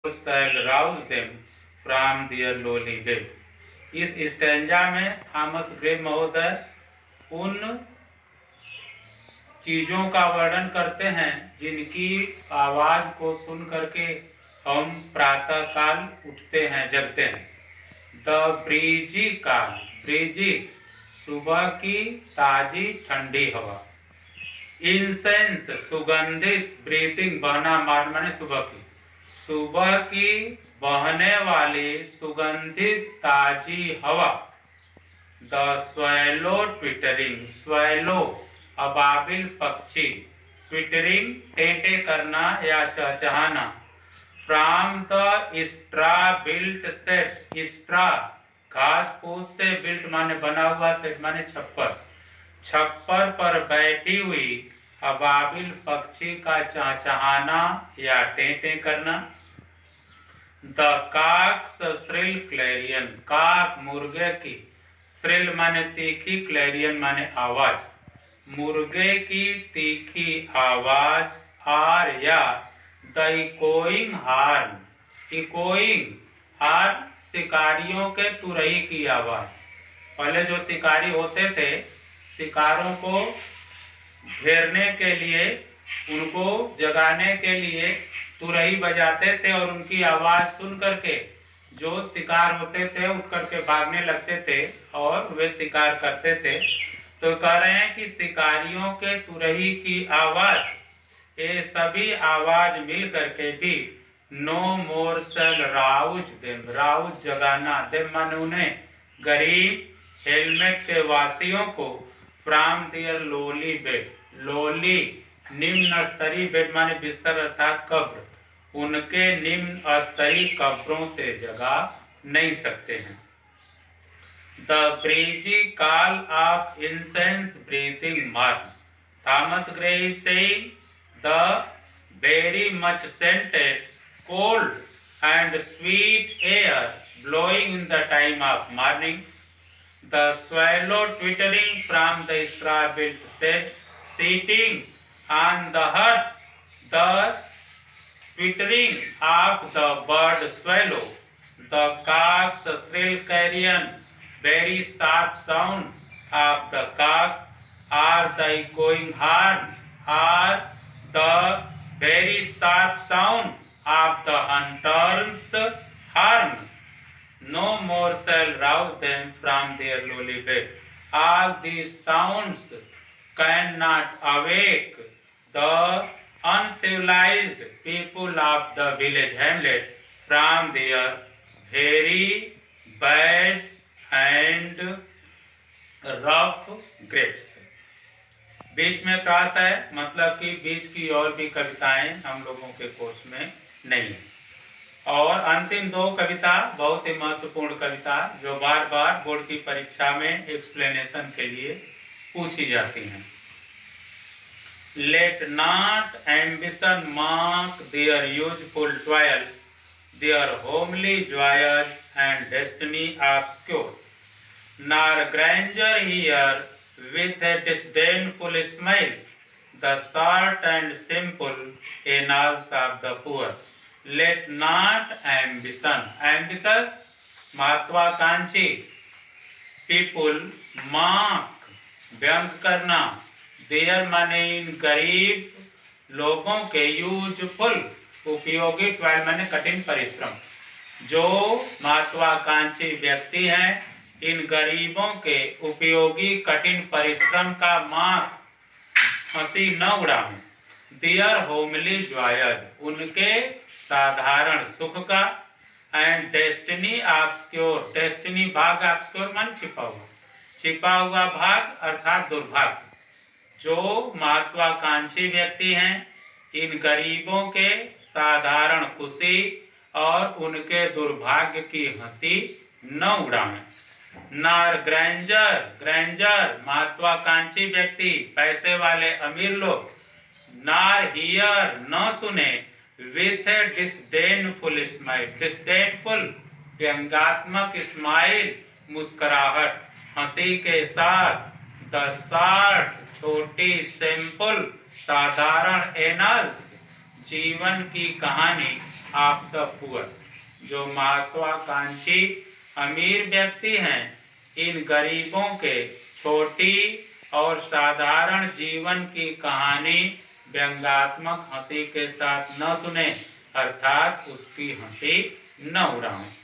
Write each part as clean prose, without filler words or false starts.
shall rouse them from their lowly bed। इस stanza में Thomas Gray महोदय उन चीजों का वर्णन करते हैं जिनकी आवाज को सुन करके हम प्रातः काल उठते हैं, जगते हैं। द ब्रीजी काल, ब्रीजी सुबह की ताजी ठंडी हवा। इंसेंस सुगंधित, ब्रीथिंग बहना, माने सुबह की, सुबह की बहने वाली सुगंधित ताजी हवा। द स्वैलो ट्विटरिंग, स्वैलो अबाबिल पक्षी, ट्विटरिंग टेंटे करना या चहचहाना। From the straw built shed, straw घास फूस से, बिल्ट माने बना हुआ, सेट माने छप्पर, छप्पर पर बैठी हुई अबाबिल पक्षी का चहचहाना या टेंटे करना। द काक्स श्रिल क्लैरियन, काक मुर्गे की, श्रिल माने तीखी, क्लैरियन माने आवाज, मुर्गे की तीखी आवाज। आर या the echoing horn, echoing horn शिकारियों के तुरही की आवाज। पहले जो शिकारी होते थे, शिकारों को घेरने के लिए, उनको जगाने के लिए तुरही बजाते थे और उनकी आवाज सुन करके जो शिकार होते थे उठ करके भागने लगते थे और वे शिकार करते थे। तो कह रहे हैं कि शिकारियों के तुरही की आवाज, ये सभी आवाज मिल करके भी no more shall rouse them, rouse जगाना, देम माने उन्हें, गरीब हेलमेट के वासियों को, from their lowly bed, lowly निम्न स्तरीय, बेड माने बिस्तर अर्थात कब्र, उनके निम्न स्तरीय कब्रों से जगा नहीं सकते हैं। The breezy call of incense breathing morn, Thomas Gray is saying the very much scented cold and sweet air blowing in the time of morning, the swallow twittering from the straw-built shed, sitting on the hut, the twittering of the bird swallow, the cock's shrill clarion, very sharp sound of the cock, or the echoing horn, or the very sharp sound of the hunter's horn. No more shall rouse them from their lowly bed. All these sounds cannot awake the uncivilized people of the village hamlet from their very bad and rough graves। बीच में cross है, मतलब कि बीच की और भी कविताएं हम लोगों के कोर्स में नहीं। और अंतिम दो कविता बहुत ही महत्वपूर्ण कविता जो बार बार बोर्ड की परीक्षा में एक्सप्लेनेशन के लिए पूछी जाती हैं। Let not ambition mock their useful toil, their homely joys and destiny obscure, nor grandeur hear with a disdainful smile, the short and simple annals of the poor। Let not ambition, ambitious महत्वाकांक्षी, people mark व्यंग करना, there माने इन गरीब लोगों के, useful उपयोगी, twelve माने कठिन परिश्रम, जो महत्वाकांक्षी व्यक्ति हैं इन गरीबों के उपयोगी कठिन परिश्रम का मार्क हंसी न उड़ाएं। दियर होमली जॉयज, उनके साधारण सुख का, एंड डेस्टिनी ऑब्स्क्योर, डेस्टिनी भाग, ऑब्स्क्योर मान छिपा हुआ, छिपा हुआ भाग अर्थात दुर्भाग्य। जो महत्वाकांक्षी व्यक्ति हैं इन गरीबों के साधारण खुशी और उनके दुर्भाग्य की हंसी न उड़ाएं। नार ग्रैंजर, ग्रैंजर महत्वाकांक्षी व्यक्ति, पैसे वाले अमीर लोग, नार हियर न सुने, विथ ए डिस्डेनफुल स्माइल, डिस्डेनफुल व्यंग्यात्मक स्माइल मुस्कुराहट, हंसी के साथ, द शॉर्ट छोटी, सिंपल साधारण, एनल्स जीवन की कहानी, ऑफ द पुअर। जो महत्वाकांक्षी अमीर व्यक्ति हैं, इन गरीबों के छोटी और साधारण जीवन की कहानी व्यंग्यात्मक हंसी के साथ न सुने, अर्थात उसकी हंसी न उड़ाएं।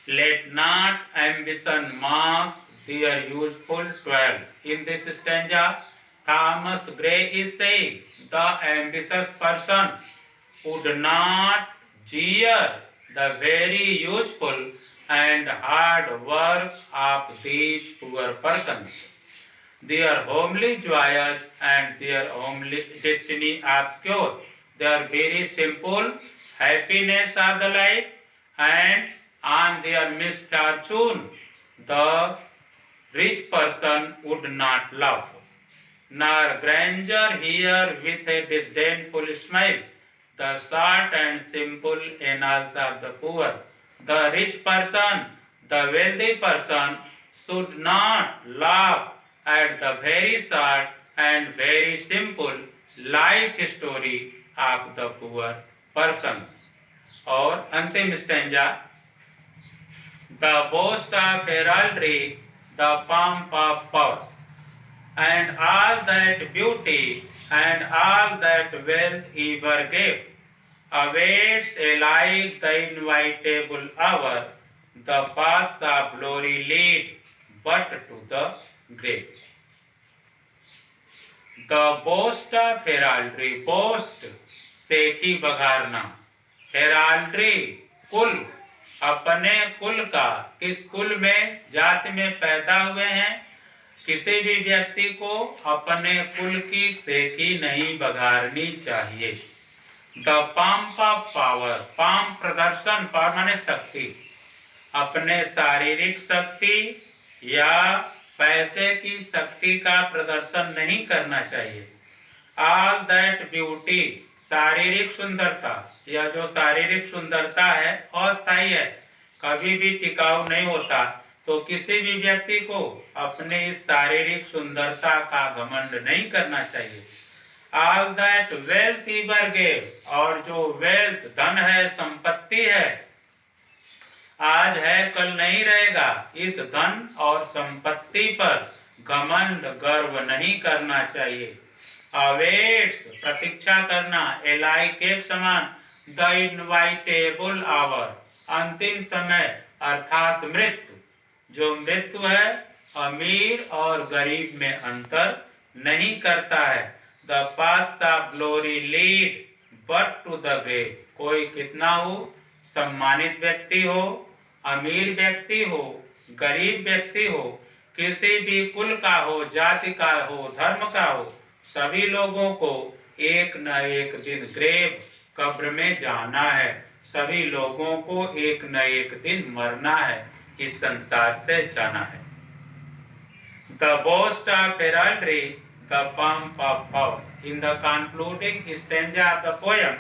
Let not ambition mark their useful toil. In this stanza, Thomas Gray is saying the ambitious person would not jeer the very useful and hard work of these poor persons. Their homely joys and their homely destiny obscure. Their very simple happiness of the life, and on their misfortune the rich person would not laugh, nor grandeur hear with a disdainful smile the short and simple annals of the poor. The rich person, the wealthy person should not laugh at the very short and very simple life story of the poor persons. और अंतिम stanza, the boast of heraldry, the pomp of power, and all that beauty and all that wealth ever gave, awaits alike the inevitable hour. The paths of glory lead but to the grave. The boast of heraldry, boast सेखी बघारना, heraldry कुल, अपने कुल का, किस कुल में, जाति में पैदा हुए हैं, किसी भी व्यक्ति को अपने कुल की सेखी नहीं बघारनी चाहिए। The pump of power, pump प्रदर्शन, पावर माने शक्ति, अपने शारीरिक शक्ति या पैसे की शक्ति का प्रदर्शन नहीं करना चाहिए। ऑल दैट ब्यूटी, शारीरिक सुंदरता, या जो शारीरिक सुंदरता है अस्थायी है, कभी भी टिकाऊ नहीं होता, तो किसी भी व्यक्ति को अपने इस शारीरिक सुंदरता का घमंड नहीं करना चाहिए। All that wealth ever gave, और जो वेल्थ धन है, संपत्ति है, आज है कल नहीं रहेगा, इस धन और संपत्ति पर घमंड गर्व नहीं करना चाहिए। अवेट्स, प्रतीक्षा करना, एलाइक एक समान, द इनवाइटेबल आवर, अंतिम समय अर्थात मृत्यु। जो मृत्यु है, अमीर और गरीब में अंतर नहीं करता है। The paths of glory lead but to the grave, कोई कितना हो, सम्मानित व्यक्ति हो, अमीर व्यक्ति हो, गरीब व्यक्ति हो, किसी भी कुल का हो, जाति का हो, धर्म का हो, सभी लोगों को एक न एक दिन ग्रेव, कब्र में जाना है। सभी लोगों को एक न एक दिन मरना है, इस संसार से जाना है। The boast of heraldry, the pomp of power. In the concluding stanza of the poem,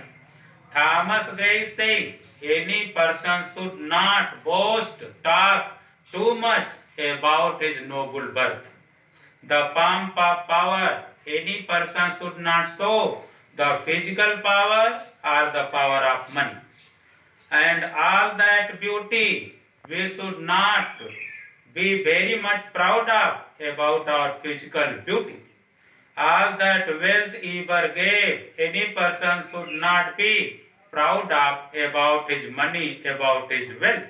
Thomas Gray is saying, any person should not boast, talk too much about his noble birth. The pomp of power, any person should not show the physical power or the power of money. And all that beauty, we should not be very much proud of about our physical beauty. All that wealth ever gave, any person should not be proud of about his money, about his wealth.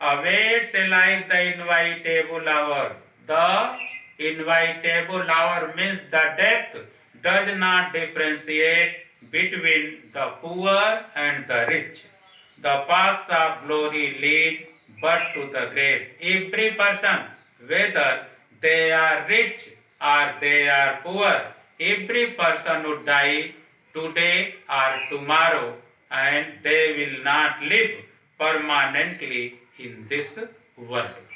Awaits like the inevitable hour. The inevitable hour means the death does not differentiate between the poor and the rich. The paths of glory lead but to the grave. Every person, whether they are rich or they are poor, every person would die today or tomorrow, and they will not live permanently in this world.